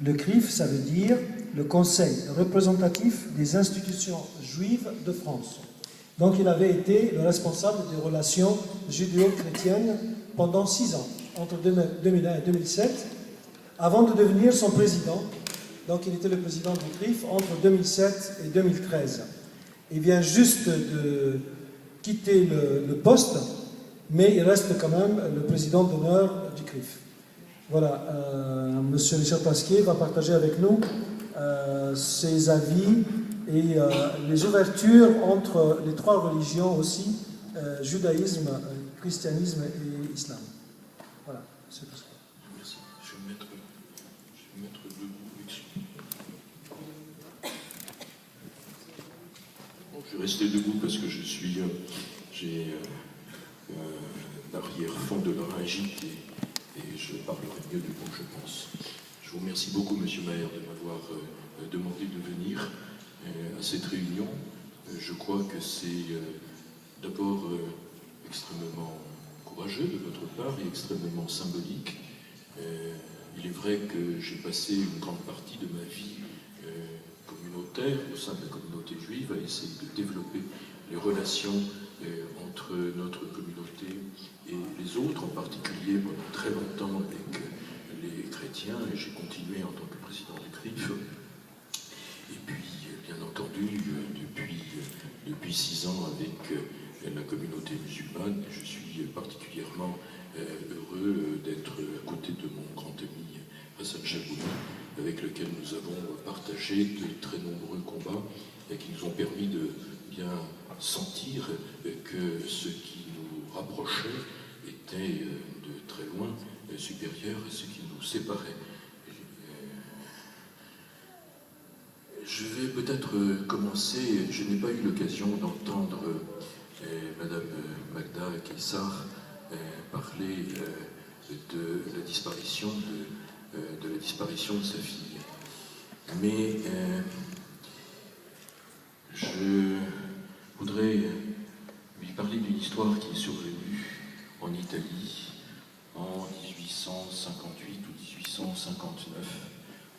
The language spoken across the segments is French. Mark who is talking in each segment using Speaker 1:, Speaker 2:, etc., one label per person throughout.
Speaker 1: Le CRIF, ça veut dire le Conseil représentatif des institutions juives de France. Donc il avait été le responsable des relations judéo-chrétiennes pendant 6 ans, entre 2001 et 2007, avant de devenir son président. Donc il était le président du CRIF entre 2007 et 2013. Il vient juste de quitter le poste, mais il reste quand même le président d'honneur du CRIF. Voilà, M. Richard Pasquier va partager avec nous ses avis et les ouvertures entre les 3 religions aussi, judaïsme, christianisme et islam. Voilà, c'est tout ça.
Speaker 2: Merci. Je vais me mettre debout. Bon, je vais rester debout parce que j'ai un arrière-fond de laryngite et je parlerai mieux debout, je pense. Je vous remercie beaucoup, Monsieur Maher, de m'avoir demandé de venir à cette réunion. Je crois que c'est d'abord extrêmement courageux de votre part et extrêmement symbolique. Il est vrai que j'ai passé une grande partie de ma vie communautaire au sein de la communauté juive à essayer de développer les relations entre notre communauté et les autres, en particulier pendant très longtemps avec les chrétiens, et j'ai continué en tant que président du CRIF. Et puis, bien entendu, depuis 6 ans avec la communauté musulmane, je suis particulièrement heureux d'être à côté de mon grand ami Hassan Chabouni, avec lequel nous avons partagé de très nombreux combats et qui nous ont permis de bien sentir que ce qui nous rapprochait était de très loin supérieur à ce qui nous séparait. Je vais peut-être commencer, je n'ai pas eu l'occasion d'entendre Madame Magda Kessar parler de la disparition de sa fille. Mais je voudrais lui parler d'une histoire qui est survenue en Italie en 1858 ou 1859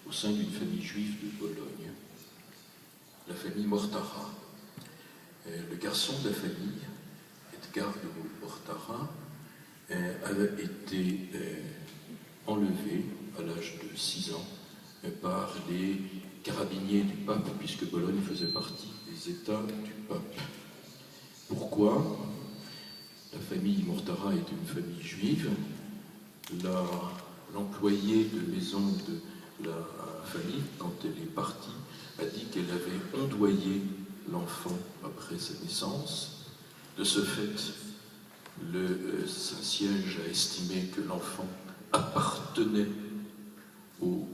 Speaker 2: au sein d'une famille juive de Bologne, la famille Mortara. Le garçon de la famille, Edgar de Mortara, avait été enlevé à l'âge de 6 ans par les carabiniers du pape, puisque Bologne faisait partie des États du pape. Pourquoi? La famille Mortara était une famille juive. L'employé de maison de la famille, quand elle est partie, a dit qu'elle avait ondoyé l'enfant après sa naissance. De ce fait, le Saint-Siège a estimé que l'enfant appartenait au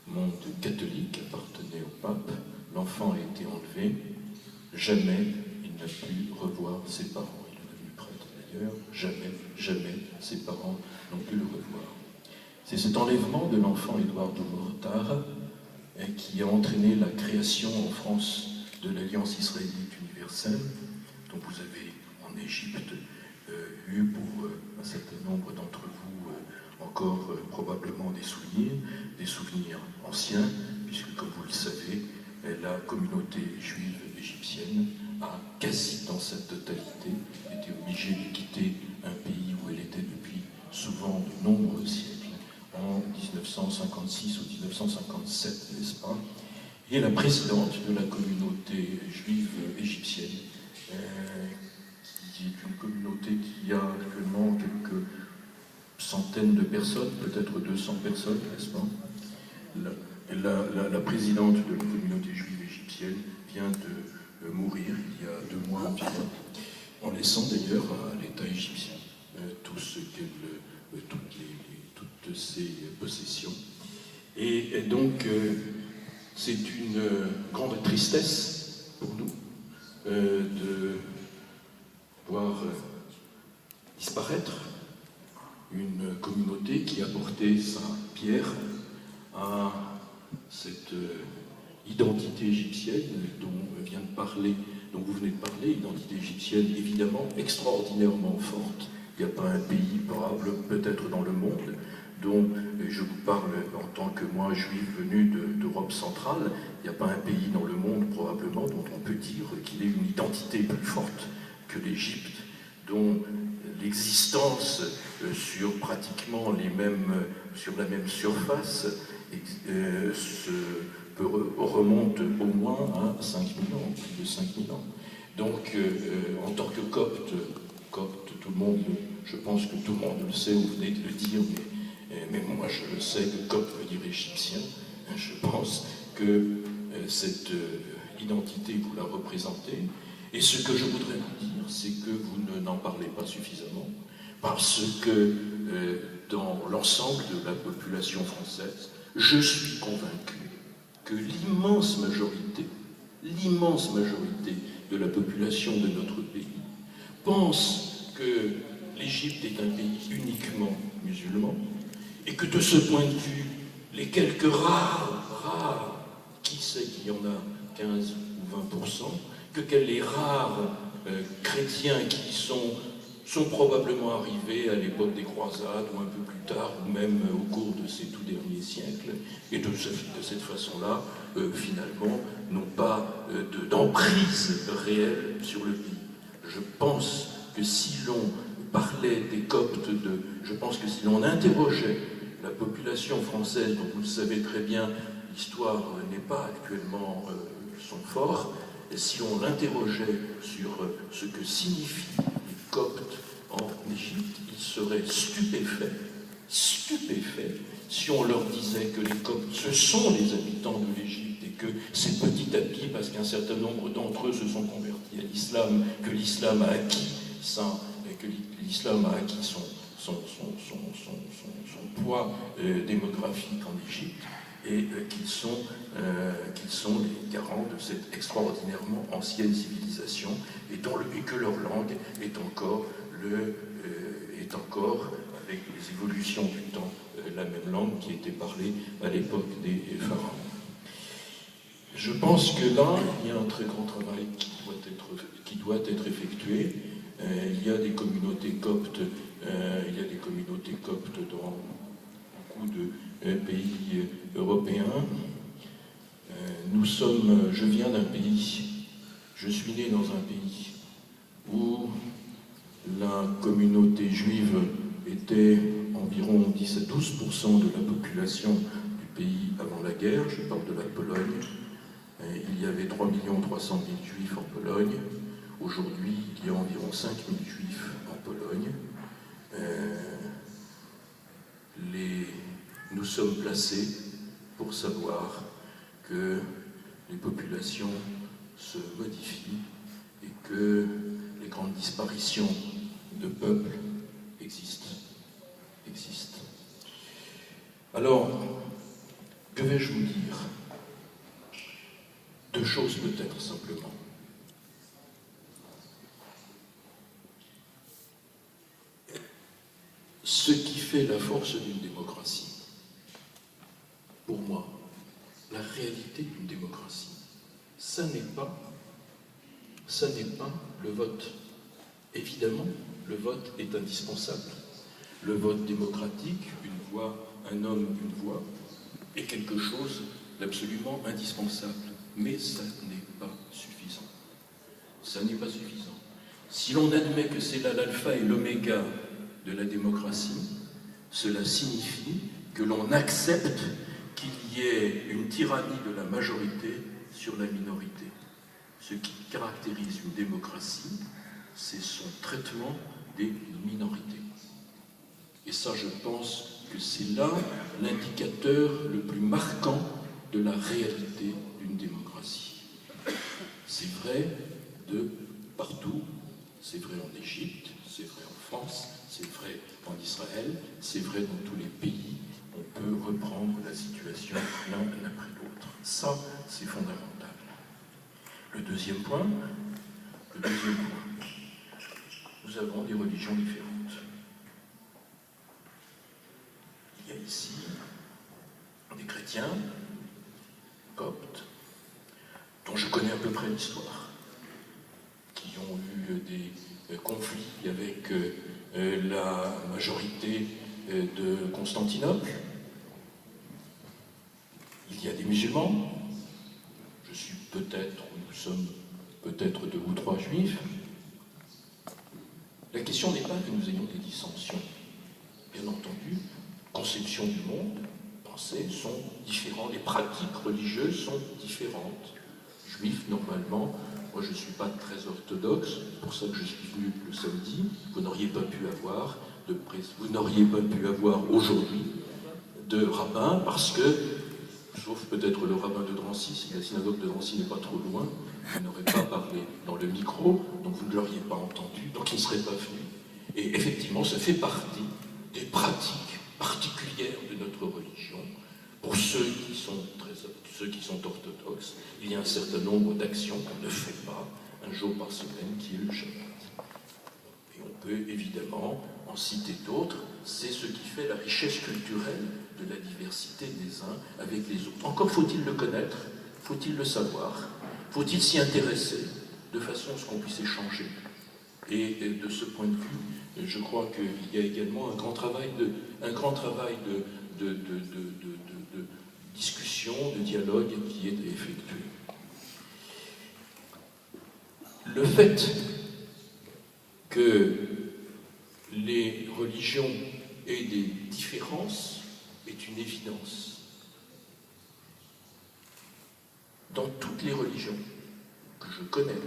Speaker 2: monde catholique, appartenait au pape. L'enfant a été enlevé. Jamais il n'a pu revoir ses parents. Il est devenu prêtre d'ailleurs. Jamais ses parents n'ont pu le revoir. C'est cet enlèvement de l'enfant Eduardo Mortara qui a entraîné la création en France de l'Alliance israélite universelle, dont vous avez en Égypte eu pour un certain nombre d'entre vous encore probablement des souvenirs anciens, puisque comme vous le savez, la communauté juive égyptienne a quasi dans sa totalité été obligée de quitter un pays où elle était depuis souvent de nombreux siècles, en 1956 ou 1957, n'est-ce pas? Et la présidente de la communauté juive égyptienne, qui est une communauté qui a actuellement quelques centaines de personnes, peut-être 200 personnes, n'est-ce pas? La présidente de la communauté juive égyptienne vient de mourir il y a 2 mois environ, en laissant d'ailleurs à l'État égyptien tout ce qu'elle, toutes ses possessions. Et donc, c'est une grande tristesse pour nous de voir disparaître une communauté qui a porté sa pierre à cette identité égyptienne dont vous venez de parler, identité égyptienne évidemment extraordinairement forte. Il n'y a pas un pays, peut-être dans le monde, dont je vous parle en tant que moi, juif venu d'Europe centrale. Il n'y a pas un pays dans le monde, probablement, dont on peut dire qu'il ait une identité plus forte que l'Égypte, dont l'existence sur pratiquement sur la même surface remonte au moins à 5000 ans, plus de 5000 ans. Donc, en tant que copte, tout le monde, je pense que tout le monde le sait, vous venez de le dire, mais moi je le sais, que copte veut dire égyptien. Je pense que cette identité, vous la représentez. Et ce que je voudrais vous dire, c'est que vous n'en parlez pas suffisamment, parce que dans l'ensemble de la population française, je suis convaincu que l'immense majorité de la population de notre pays pense que l'Égypte est un pays uniquement musulman, et que de ce point de vue, les quelques rares, qui sait qu'il y en a 15 ou 20%, que les rares chrétiens qui sont probablement arrivés à l'époque des croisades ou un peu plus tard, ou même au cours de ces tout derniers siècles, et de cette façon-là, finalement, n'ont pas d'emprise réelle sur le pays. Je pense que si l'on parlait des Coptes, je pense que si l'on interrogeait la population française, dont vous le savez très bien, l'histoire n'est pas actuellement son fort, et si on l'interrogeait sur ce que signifient les Coptes en Égypte, ils seraient stupéfaits si on leur disait que les Coptes, ce sont les habitants de l'Égypte, et que c'est petit à petit, parce qu'un certain nombre d'entre eux se sont convertis à l'islam, que l'islam a acquis son poids démographique en Égypte, et qu'ils sont les garants de cette extraordinairement ancienne civilisation, et que leur langue est encore, avec les évolutions du temps, la même langue qui était parlée à l'époque des pharaons. Je pense que là, il y a un très grand travail qui doit être effectué. Il y a des communautés coptes, dans beaucoup de pays européens. Je viens d'un pays, je suis né dans un pays où la communauté juive était environ 10 à 12% de la population du pays avant la guerre. Je parle de la Pologne. Il y avait 3 300 000 juifs en Pologne. Aujourd'hui, il y a environ 5 000 juifs en Pologne. Nous sommes placés pour savoir que les populations se modifient et que les grandes disparitions de peuples existent. Alors, que vais-je vous dire? Deux choses peut-être simplement. Ce qui fait la force d'une démocratie, pour moi, la réalité d'une démocratie, ça n'est pas le vote. Évidemment, le vote est indispensable. Le vote démocratique, une voix, un homme, une voix, est quelque chose d'absolument indispensable. Mais ça n'est pas suffisant. Ça n'est pas suffisant. Si l'on admet que c'est là l'alpha et l'oméga de la démocratie, cela signifie que l'on accepte qu'il y ait une tyrannie de la majorité sur la minorité. Ce qui caractérise une démocratie, c'est son traitement des minorités. Et ça, je pense que c'est là l'indicateur le plus marquant de la réalité d'une démocratie. C'est vrai de partout, c'est vrai en Égypte, c'est vrai en France, c'est vrai en Israël, c'est vrai dans tous les pays. On peut reprendre la situation l'un après l'autre. Ça, c'est fondamental. Le deuxième point, nous avons des religions différentes. Il y a ici des chrétiens, coptes, dont je connais à peu près l'histoire, qui ont eu des conflits avec la majorité de Constantinople. Il y a des musulmans. Je suis peut-être, nous sommes peut-être 2 ou 3 juifs. La question n'est pas que nous ayons des dissensions. Bien entendu, conception du monde, pensées sont différentes, les pratiques religieuses sont différentes. Juifs, normalement, moi je ne suis pas très orthodoxe, c'est pour ça que je suis venu le samedi, vous n'auriez pas pu avoir aujourd'hui de rabbin, parce que, sauf peut-être le rabbin de Drancy, si la synagogue de Drancy n'est pas trop loin, vous n'aurez pas parlé dans le micro, donc vous ne l'auriez pas entendu, donc il ne serait pas venu. Et effectivement, ça fait partie des pratiques particulières de notre religion. Pour ceux qui sont orthodoxes, il y a un certain nombre d'actions qu'on ne fait pas un jour par semaine, qui est le Shabbat. Et on peut évidemment en citer d'autres. C'est ce qui fait la richesse culturelle de la diversité des uns avec les autres. Encore faut-il le connaître, faut-il le savoir, faut-il s'y intéresser, de façon à ce qu'on puisse échanger. Et de ce point de vue, je crois qu'il y a également un grand travail de discussion, de dialogue qui est effectué. Le fait que les religions aient des différences est une évidence. Dans toutes les religions que je connais,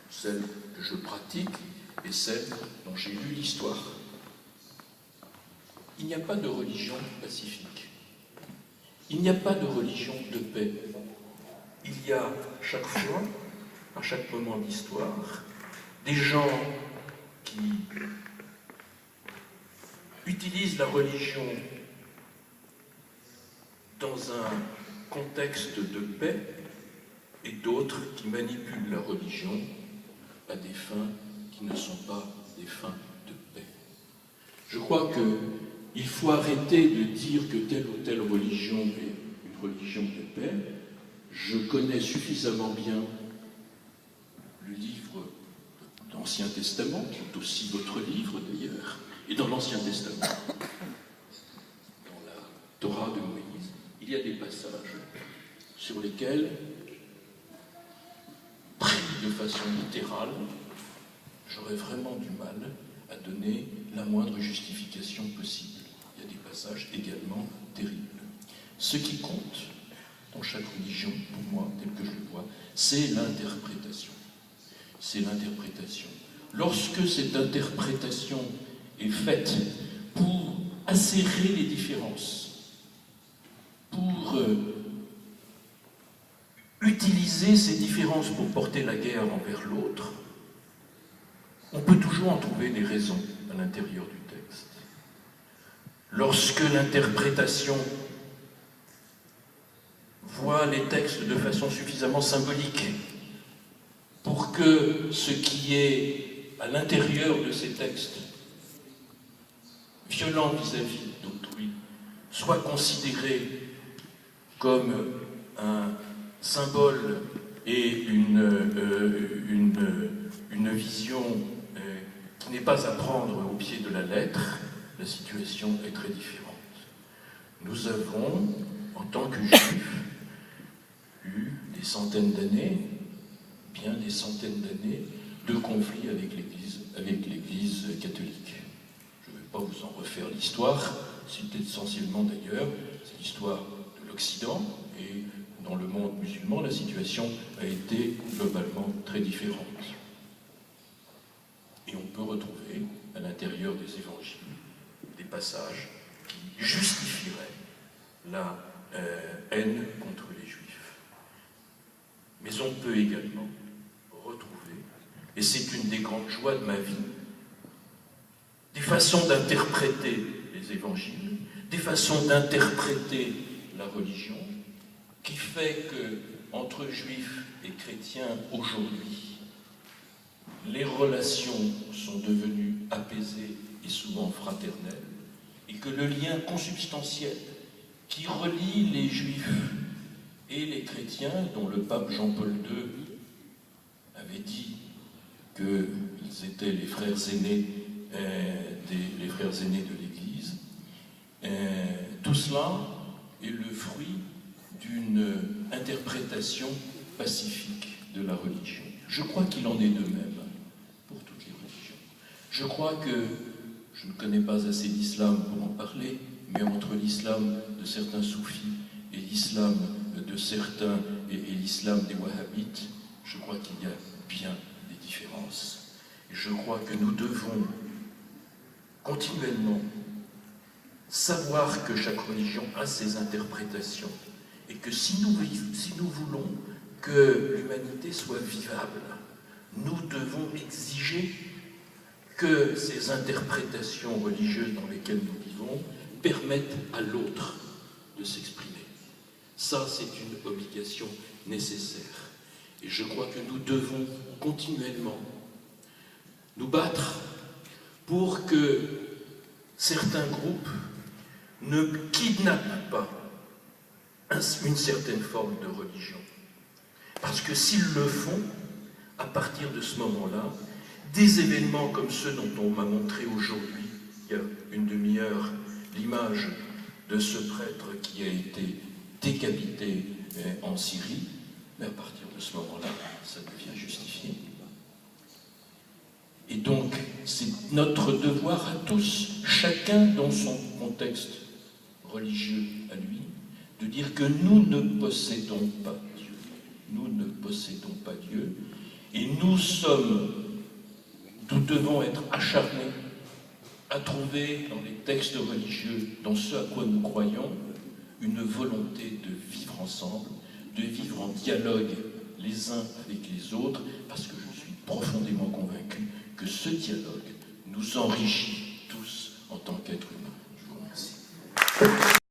Speaker 2: celles que je pratique et celles dont j'ai lu l'histoire, il n'y a pas de religion pacifique. Il n'y a pas de religion de paix. Il y a chaque fois, à chaque moment de l'histoire, des gens qui utilisent la religion dans un contexte de paix et d'autres qui manipulent la religion à des fins qui ne sont pas des fins de paix. Je crois qu'il faut arrêter de dire que telle ou telle religion est une religion de paix. Je connais suffisamment bien le livre de l'Ancien Testament, qui est aussi votre livre d'ailleurs, et dans l'Ancien Testament, dans la Torah de Moïse, il y a des passages sur lesquels, pris de façon littérale, j'aurais vraiment du mal à donner la moindre justification possible. Il y a des passages également terribles. Ce qui compte dans chaque religion, pour moi, tel que je le vois, c'est l'interprétation. C'est l'interprétation. Lorsque cette interprétation est faite pour assérer les différences, pour utiliser ces différences pour porter la guerre envers l'autre, on peut toujours en trouver des raisons à l'intérieur du texte. Lorsque l'interprétation voit les textes de façon suffisamment symbolique pour que ce qui est à l'intérieur de ces textes, violent vis-à-vis d'autrui, soit considéré comme un symbole et une vision qui n'est pas à prendre au pied de la lettre, la situation est très différente. Nous avons, en tant que juifs, eu des centaines d'années, bien des centaines d'années, de conflits avec l'Église catholique. Je ne vais pas vous en refaire l'histoire, c'est essentiellement d'ailleurs, c'est l'histoire de l'Occident, et dans le monde musulman, la situation a été globalement très différente. Et on peut retrouver à l'intérieur des évangiles des passages qui justifieraient la haine contre les Juifs. Mais on peut également retrouver, et c'est une des grandes joies de ma vie, des façons d'interpréter les évangiles, des façons d'interpréter la religion, qui fait que, entre juifs et chrétiens aujourd'hui, les relations sont devenues apaisées et souvent fraternelles, et que le lien consubstantiel qui relie les juifs et les chrétiens, dont le pape Jean-Paul II avait dit qu'ils étaient les frères aînés de l'Église, Tout cela est le fruit d'une interprétation pacifique de la religion. Je crois qu'il en est de même pour toutes les religions. Je crois que, je ne connais pas assez l'islam pour en parler, mais entre l'islam de certains soufis et l'islam de certains et l'islam des wahhabites, je crois qu'il y a bien des différences. Et je crois que nous devons continuellement savoir que chaque religion a ses interprétations et que si nous voulons que l'humanité soit vivable, nous devons exiger que ces interprétations religieuses dans lesquelles nous vivons permettent à l'autre de s'exprimer. Ça, c'est une obligation nécessaire. Et je crois que nous devons continuellement nous battre pour que certains groupes ne kidnappent pas une certaine forme de religion. Parce que s'ils le font, à partir de ce moment-là, des événements comme ceux dont on m'a montré aujourd'hui, il y a une demi-heure, l'image de ce prêtre qui a été décapité en Syrie, mais à partir de ce moment-là, ça devient justifié. Et donc, c'est notre devoir à tous, chacun dans son contexte religieux à lui, de dire que nous ne possédons pas Dieu. Nous ne possédons pas Dieu. Et nous devons être acharnés à trouver dans les textes religieux, dans ce à quoi nous croyons, une volonté de vivre ensemble, de vivre en dialogue les uns avec les autres, parce que je suis profondément convaincu que ce dialogue nous enrichit tous en tant qu'êtres